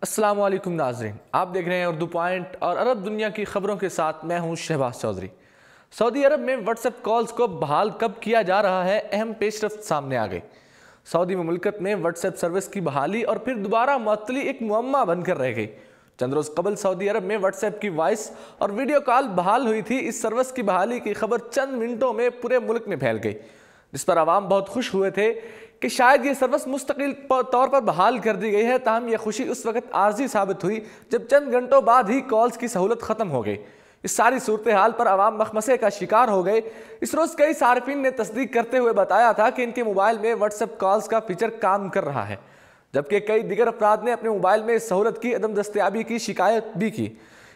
अस्सलाम वालेकुम नाज़रीन, आप देख रहे हैं उर्दू पॉइंट और अरब दुनिया की खबरों के साथ मैं हूं शहबाज चौधरी। सऊदी अरब में व्हाट्सएप कॉल्स को बहाल कब किया जा रहा है, अहम पेशरफ्त सामने आ गई। सऊदी मुमलकत में व्हाट्सएप सर्विस की बहाली और फिर दोबारा मुअत्तली एक मुअम्मा बनकर रह गई। चंद रोज़ कबल सऊदी अरब में व्हाट्सएप की वॉइस और वीडियो कॉल बहाल हुई थी। इस सर्विस की बहाली की खबर चंद मिनटों में पूरे मुल्क में फैल गई, जिस पर आवाम बहुत खुश हुए थे कि शायद ये सर्विस मुस्तकिल तौर पर बहाल कर दी गई है। ताहम यह खुशी उस वक्त आर्जी साबित हुई जब चंद घंटों बाद ही कॉल्स की सहूलत ख़त्म हो गई। इस सारी सूरत हाल पर आवाम मखमसे का शिकार हो गए। इस रोज़ कई सार्फिन ने तस्दीक करते हुए बताया था कि इनके मोबाइल में व्हाट्सएप कॉल्स का फीचर काम कर रहा है, जबकि कई दिगर अफराद ने अपने मोबाइल में इस सहूलत की अदम दस्तयाबी की शिकायत भी की।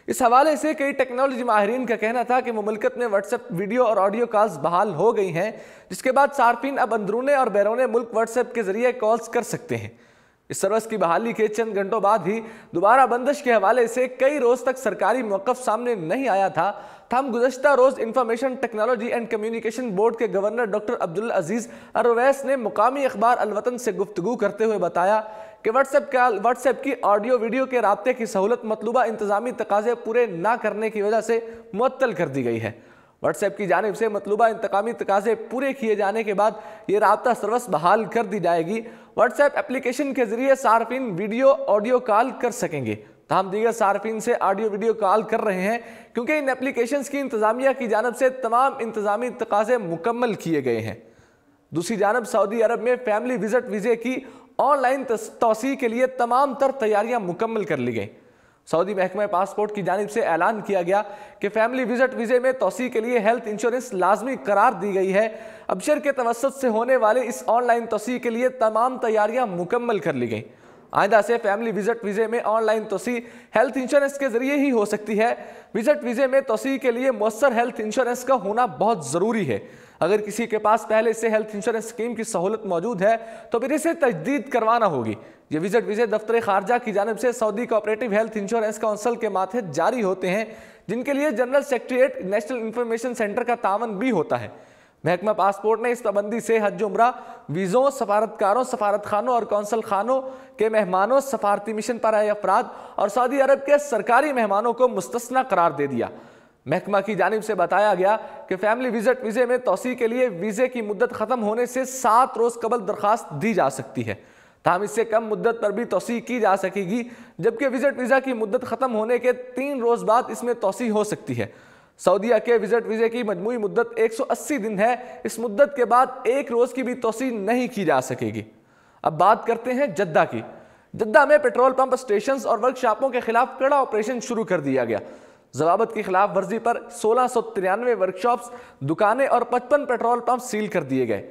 इस हवाले से कई टेक्नोलॉजी माहिरीन का कहना था कि मुमलकत में व्हाट्सएप वीडियो और ऑडियो कॉल्स बहाल हो गई हैं, जिसके बाद सार्फिन अब अंदरूने और बैरूने मुल्क व्हाट्सएप के जरिए कॉल्स कर सकते हैं। इस सर्विस की बहाली के चंद घंटों बाद ही दोबारा बंदिश के हवाले से कई रोज तक सरकारी मौक़िफ़ सामने नहीं आया था। हम गुज़श्ता रोज़ information technology and communication board के governor doctor Abdul Aziz Al Rawais ने मुकामी अखबार अल वतन से गुफ्तगू करते हुए बताया कि व्हाट्सएप की ऑडियो वीडियो के राब्ते की सहूलत मतलूबा इंतजामी तकाज़े पूरे ना करने की वजह से मुअत्तल कर दी गई है। व्हाट्सएप की जानिब से मतलूबा इंतकामी तकाज़े पूरे किए जाने के बाद ये राब्ता सर्विस बहाल कर दी जाएगी। व्हाट्सएप एप्लीकेशन के जरिए सार्फिन वीडियो ऑडियो कॉल कर सकेंगे। हम दीगर सार्फिन से ऑडियो वीडियो कॉल कर रहे हैं क्योंकि इन एप्लीकेशंस की इंतजामिया की जानिब से तमाम इंतजामी तकाज़े मुकम्मल किए गए हैं। दूसरी जानब सऊदी अरब में फैमिली विजिट वीज़े की ऑनलाइन तौसीह के लिए तमाम तर तैयारियां मुकम्मल कर ली गई। सऊदी महकमा पासपोर्ट की जानिब से ऐलान किया गया कि फैमिली विजिट वीज़े में तौसीह के लिए हेल्थ इंश्योरेंस लाजमी करार दी गई है। अबशर के तवस्सुत से होने वाले इस ऑनलाइन तौसीह के लिए तमाम तैयारियां मुकम्मल कर ली गई। आइंदा से फैमिली विजिट वीज़े में ऑनलाइन तौसीह हेल्थ इंश्योरेंस के जरिए ही हो सकती है। विजिट वीज़े में तौसीह के लिए मुअस्सर हेल्थ इंश्योरेंस का होना बहुत ज़रूरी है। अगर किसी के पास पहले से हेल्थ इंश्योरेंस स्कीम की सहूलत मौजूद है तो फिर इसे तजदीद करवाना होगी। ये विजिट वीज़े दफ्तर खारजा की जानिब से Saudi cooperative health insurance council के मातहत जारी होते हैं, जिनके लिए general secretariat national information centre का तावन भी होता है। महकमा पासपोर्ट ने इस पाबंदी से हज उम्रा वीज़ों, सफारतकारों, सफारत खानों और कौंसल खानों के मेहमानों, सफारती मिशन पर आए अफराद और सऊदी अरब के सरकारी मेहमानों को मुस्तस्ना करार दे दिया। महकमा की जानिब से बताया गया कि फैमिली विजिट वीज़े में तौसीह के लिए वीज़े की मुद्दत ख़त्म होने से 7 रोज़ कबल दरख्वास्त दी जा सकती है। ताहम इससे कम मुद्दत पर भी तौसीह की जा सकेगी, जबकि विजिट वीज़ा की मुद्दत ख़त्म होने के 3 रोज़ बाद इसमें तौसीह हो सकती है। सऊदीया के विजिट वीज़े की मजमूई मुद्दत 180 दिन है। इस मुद्दत के बाद 1 रोज़ की भी तौसीह नहीं की जा सकेगी। अब बात करते हैं जद्दा की। जद्दा में पेट्रोल पंप, स्टेशन और वर्कशॉपों के खिलाफ कड़ा ऑपरेशन शुरू कर दिया गया। ज़वाबत की खिलाफ वर्जी पर 1693 वर्कशॉप्स, दुकानें और 55 पेट्रोल पंप सील कर दिए गए।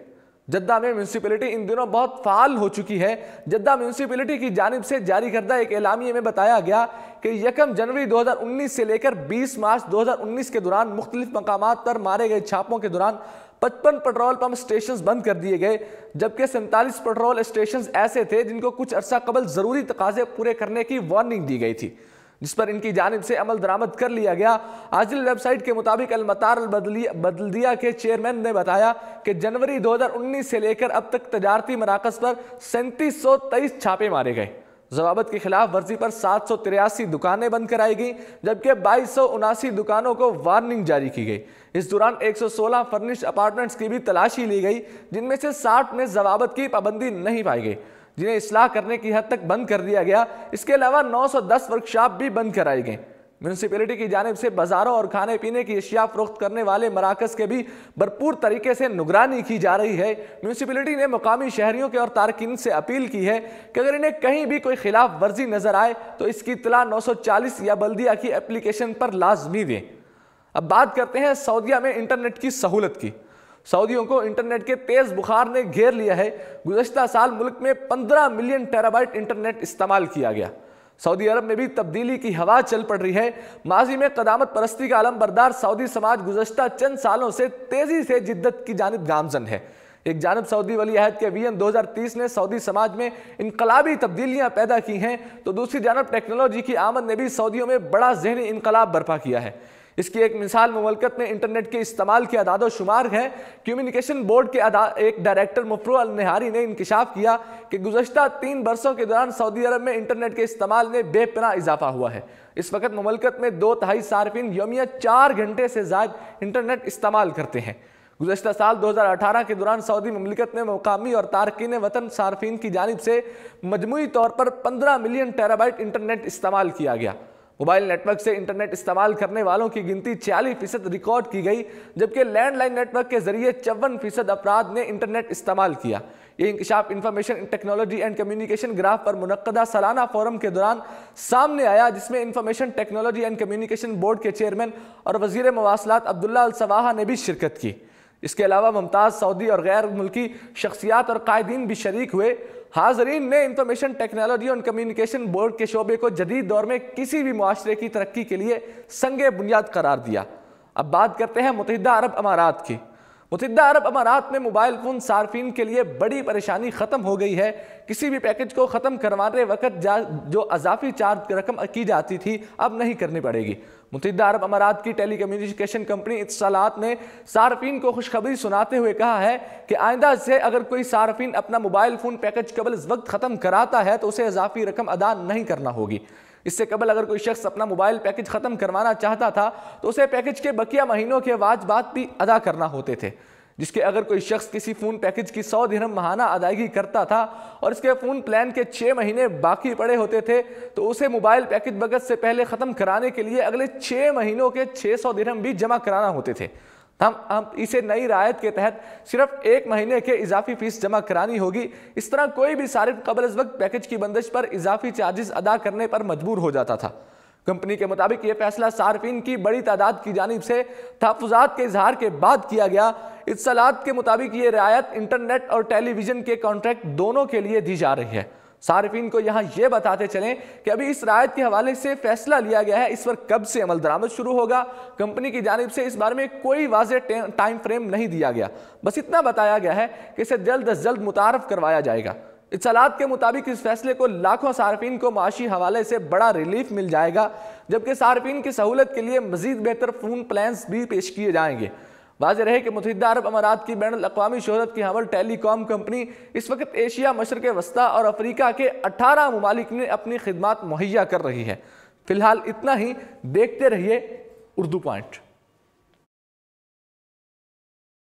जद्दा में म्यूनसिपैलिटी इन दिनों बहुत फाल हो चुकी है। जद्दा म्यूनसिपैलिटी की जानिब से जारी करदा एक एलामिये में बताया गया कि 1 जनवरी 2019 से लेकर 20 मार्च 2019 के दौरान मुख्तलिफ मकामात पर मारे गए छापों के दौरान 55 पेट्रोल पंप स्टेशन बंद कर दिए गए, जबकि 47 पेट्रोल स्टेशन ऐसे थे जिनको कुछ अरसा कबल ज़रूरी तकाज़े पूरे करने की वार्निंग दी गई थी, जिस पर इनकी जानिब से अमल दरामद कर लिया गया। आजिल वेबसाइट के मुताबिक अल मतार अल बदलिया के चेयरमैन ने बताया कि जनवरी 2019 से लेकर अब तक तजारती मराकज़ पर 3723 छापे मारे गए। ज़वाबत की खिलाफ वर्जी पर 783 दुकानें बंद कराई गई, जबकि 2279 दुकानों को वार्निंग जारी की गई। इस दौरान 116 फर्निश्ड अपार्टमेंट्स की भी तलाशी ली गई, जिनमें से 60 में ज़वाबत की पाबंदी नहीं पाई गई, जिन्हें इस्लाह करने की हद तक बंद कर दिया गया। इसके अलावा 910 वर्कशॉप भी बंद कराई गई। म्यूनसिपैलिटी की जानिब से बाजारों और खाने पीने की अशिया फरोख्त करने वाले मराकज़ के भी भरपूर तरीके से निगरानी की जा रही है। म्यूनसिपैलिटी ने मुकामी शहरियों के और तारकिन से अपील की है कि अगर इन्हें कहीं भी कोई खिलाफ वर्जी नजर आए तो इसकी इत्तला 940 या बल्दिया की एप्लीकेशन पर लाजमी दें। अब बात करते हैं सऊदीया में इंटरनेट की सहूलत की। सऊदियों को इंटरनेट के तेज बुखार ने घेर लिया है। गुज़श्ता साल मुल्क में 15 मिलियन टेराबाइट इंटरनेट इस्तेमाल किया गया। सऊदी अरब में भी तब्दीली की हवा चल पड़ रही है। माजी में क़दामत परस्ती का आलम बरदार सऊदी समाज गुज़श्ता चंद सालों से तेजी से जिद्दत की जानिब गामजन है। एक जानब सऊदी वली अहद के विजन 2030 ने सऊदी समाज में इनकलाबी तब्दीलियां पैदा की हैं, तो दूसरी जानब टेक्नोलॉजी की आमद ने भी सऊदियों में बड़ा ज़हनी इनकलाब बर्पा किया है। اس کی ایک مثال مملکت میں انٹرنیٹ کے استعمال کے اعداد و شمار ہے۔ کمیونیکیشن بورڈ کے ایک ڈائریکٹر مفروع النہاری نے انکشاف کیا کہ گزشتہ 3 برسوں کے دوران سعودی عرب میں انٹرنیٹ کے استعمال میں بے پناہ اضافہ ہوا ہے۔ اس وقت مملکت میں 2/3 صارفین یومیہ 4 گھنٹے سے زائد انٹرنیٹ استعمال کرتے ہیں۔ گزشتہ سال 2018 کے دوران سعودی مملکت میں مقامی اور تارکین وطن صارفین کی جانب سے مجموعی طور پر 15 ملین ٹیرا بائٹ انٹرنیٹ استعمال کیا گیا۔ موبائل نیٹ ورک سے انٹرنیٹ استعمال کرنے والوں کی گنتی 46% ریکارڈ کی گئی، جبکہ لینڈ لائن نیٹ ورک کے ذریعے 54% افراد نے انٹرنیٹ استعمال کیا۔ یہ انکشاف انفارمیشن ٹیکنالوجی اینڈ کمیونیکیشن گراف پر منعقدہ سالانہ فورم کے دوران سامنے آیا، جس میں information technology and communication board کے چیئرمین اور وزیر مواصلات عبداللہ السواحہ نے بھی شرکت کی۔ اس کے علاوہ ممتاز سعودی اور غیر ملکی شخصیات اور قائدین بھی شریک ہوئے۔ حاضرین نے انفارمیشن ٹیکنالوجی اور کمیونیکیشن بورڈ کے شعبے کو جدید دور میں کسی بھی معاشرے کی ترقی کے لیے سنگ بنیاد قرار دیا۔ اب بات کرتے ہیں متحدہ عرب امارات کی۔ متحدہ عرب امارات میں موبائل فون صارفین کے لیے بڑی پریشانی ختم ہو گئی ہے۔ کسی بھی پیکج کو ختم کروانے وقت جو اضافی چارج رقم کی جاتی تھی اب نہیں کرنی پڑے گی۔ متحدہ عرب امارات کی ٹیلی کمیونیکیشن کمپنی اتصالات نے صارفین کو خوشخبری سناتے ہوئے کہا ہے کہ آئندہ سے اگر کوئی صارفین اپنا موبائل فون پیکج قبل از وقت ختم کراتا ہے تو اسے اضافی رقم ادا نہیں کرنا ہوگی۔ اس سے قبل اگر کوئی شخص اپنا موبائل پیکج ختم کروانا چاہتا تھا تو اسے پیکج کے بقیہ مہینوں کے واجبات بھی ادا کرنا ہوتے تھے، جس کے اگر کوئی شخص کسی فون پیکج کی 100 درہم ماہانہ ادائیگی کرتا تھا اور اس کے فون پلان کے 6 مہینے باقی پڑے ہوتے تھے تو اسے موبائل پیکج وقت سے پہلے ختم کرانے کے لیے اگلے 6 مہینوں کے 600 درہم بھی جمع کرانا ہوتے تھے۔ ہم اسے نئی رعایت کے تحت صرف 1 مہینے کے اضافی فیس جمع کرانی ہوگی۔ اس طرح کوئی بھی صارف قبل از وقت پیکج کی بندش پر اضافی چارجز ادا کرنے پر مجبور ہو جاتا تھا۔ کمپنی کے مطابق یہ فیصلہ صارفین کی بڑی تعداد کی جانب سے تحفظات کے اظہار کے بعد کیا گیا۔ اتصالات کے مطابق یہ رعایت انٹرنیٹ اور ٹیلی ویژن کے کانٹریکٹ دونوں کے لیے دی جا رہی ہے۔ صارفین کو یہاں یہ بتاتے چلیں کہ ابھی اس رعایت کے حوالے سے فیصلہ لیا گیا ہے، اس پر کب سے عمل درآمد شروع ہوگا۔ کمپنی کی جانب سے اس بارے میں کوئی واضح ٹائم فریم نہیں دیا گیا، بس اتنا بتایا گیا ہے کہ اسے جلد از جلد متعارف کروایا جائے گا۔ اتصالات کے مطابق اس فیصلے کو لاکھوں صارفین کو معاشی حوالے سے بڑا ریلیف مل جائے گا، جبکہ صارفین کی سہولت کے لیے مزید بہتر فون پلانز بھی پیش کیے جائیں گے۔ واضح رہے کہ متحدہ عرب امارات کی بین الاقوامی شہرت کی حامل ٹیلی کام کمپنی اس وقت ایشیا، مشرق وسطیٰ اور افریقہ کے 18 ممالک میں اپنی خدمات مہیا کر رہی ہے۔ فی الحال اتنا ہی، دیکھتے رہیے اردو پوائنٹ۔